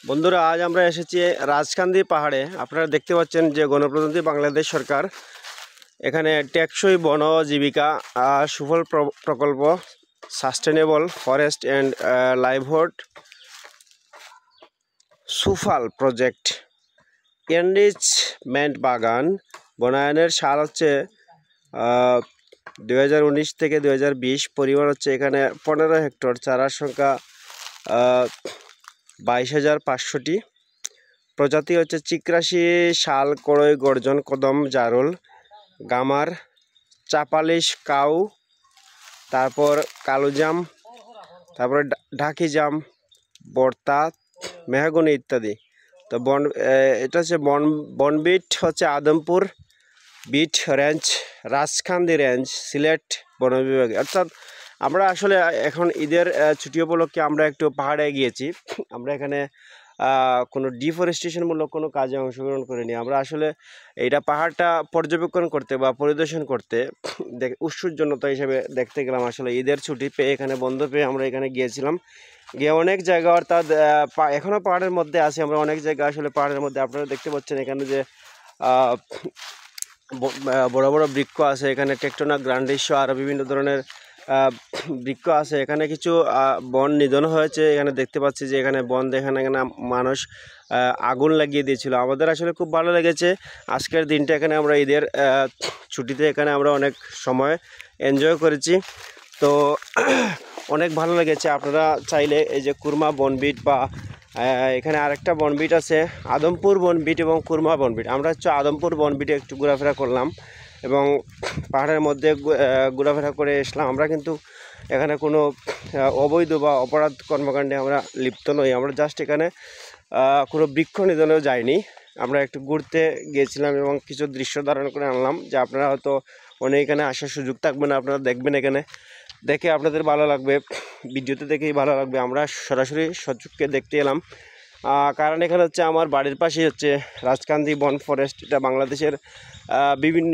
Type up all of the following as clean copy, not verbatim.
বন্ধুরা, আজ আমরা এসেছি রাজকান্দি পাহাড়ে। আপনারা দেখতে পাচ্ছেন যে গণপ্রজাতন্ত্রী বাংলাদেশ সরকার এখানে টেকসই বন জীবিকা সুফল প্রকল্প, সাস্টেনেবল ফরেস্ট অ্যান্ড লাইভহুড সুফল প্রজেক্ট, এনরিচমেন্ট বাগান বনায়নের সাল হচ্ছে 2019 থেকে 2020। পরিমাণ হচ্ছে এখানে 15 হেক্টর, চারার সংখ্যা 22,500টি। প্রজাতি হচ্ছে চিকরাশি, শাল, কড়ই, গর্জন, কদম, জারুল, গামার, চাপালিশ, কাউ, তারপর কালোজাম, তারপরে ঢাকি জাম, বর্তা, মেহগনি ইত্যাদি। তো এটা হচ্ছে বনবিট হচ্ছে Adampur beat range, Rajkandi range, Sylhet বন বিভাগে। অর্থাৎ আমরা আসলে এখন ঈদের ছুটি উপলক্ষে আমরা একটু পাহাড়ে গিয়েছি। আমরা এখানে কোনো ডিফরেস্টেশনমূলক কোনো কাজে অংশগ্রহণ করিনি। আমরা আসলে এইটা পাহাড়টা পর্যবেক্ষণ করতে বা পরিদর্শন করতে উৎসুকজনতা হিসেবে দেখতে গেলাম। আসলে ঈদের ছুটি পেয়ে, এখানে বন্ধ পেয়ে আমরা এখানে গিয়েছিলাম। গিয়ে অনেক জায়গা, অর্থাৎ এখনও পাহাড়ের মধ্যে আছি আমরা। অনেক জায়গা আসলে পাহাড়ের মধ্যে আপনারা দেখতে পাচ্ছেন এখানে যে বড় বড় বৃক্ষ আছে, এখানে টেকটোনা গ্রান্ডিস আরও বিভিন্ন ধরনের বৃক্ষ আছে। এখানে কিছু বন নিধন হয়েছে। এখানে দেখতে পাচ্ছি যে এখানে বন এখানে মানুষ আগুন লাগিয়ে দিয়েছিল। আমাদের আসলে খুব ভালো লেগেছে আজকের দিনটা। এখানে আমরা ঈদের ছুটিতে এখানে আমরা অনেক সময় এনজয় করেছি। তো অনেক ভালো লেগেছে। আপনারা চাইলে এই যে কুরমা বনবিট বা এখানে আরেকটা বনবিট আছে, আদমপুর বনবিট এবং কুরমা বনবিট। আমরা হচ্ছে আদমপুর বনবিটে একটু ঘোরাফেরা করলাম এবং পাহাড়ের মধ্যে ঘোরাফেরা করে আসলাম। আমরা কিন্তু এখানে কোনো অবৈধ বা অপরাধ কর্মকাণ্ডে আমরা লিপ্ত নই। আমরা জাস্ট এখানে কোনো বৃক্ষ নিধনেও যাইনি। আমরা একটু ঘুরতে গিয়েছিলাম এবং কিছু দৃশ্য ধারণ করে আনলাম, যে আপনারা হয়তো অনেক এখানে আসার সুযোগ থাকবে না। আপনারা দেখবেন, এখানে দেখে আপনাদের ভালো লাগবে, ভিডিওতে দেখেই ভালো লাগবে। আমরা সরাসরি সচক্ষে দেখতে এলাম, কারণ এখানে হচ্ছে আমার বাড়ির পাশেই হচ্ছে রাজকান্দি বন ফরেস্ট। এটা বাংলাদেশের বিভিন্ন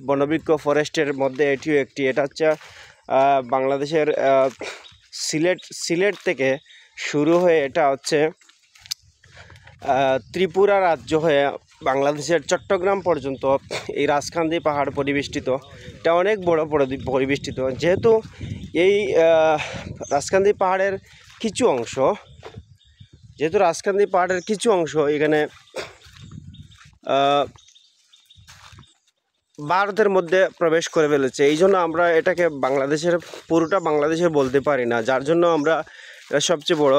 বনবৃক্ষ ফরেস্টের মধ্যে এটিও একটি। এটা হচ্ছে বাংলাদেশের সিলেট থেকে শুরু হয়ে এটা হচ্ছে ত্রিপুরা রাজ্য হয়ে বাংলাদেশের চট্টগ্রাম পর্যন্ত এই রাজকান্দি পাহাড় পরিবেষ্টিত। এটা অনেক বড় পরিবেষ্টিত। যেহেতু এই রাজকান্দি পাহাড়ের কিছু অংশ এখানে ভারতের মধ্যে প্রবেশ করে ফেলেছে, এই জন্য আমরা এটাকে পুরোটা বাংলাদেশের বলতে পারি না, যার জন্য আমরা সবচেয়ে বড়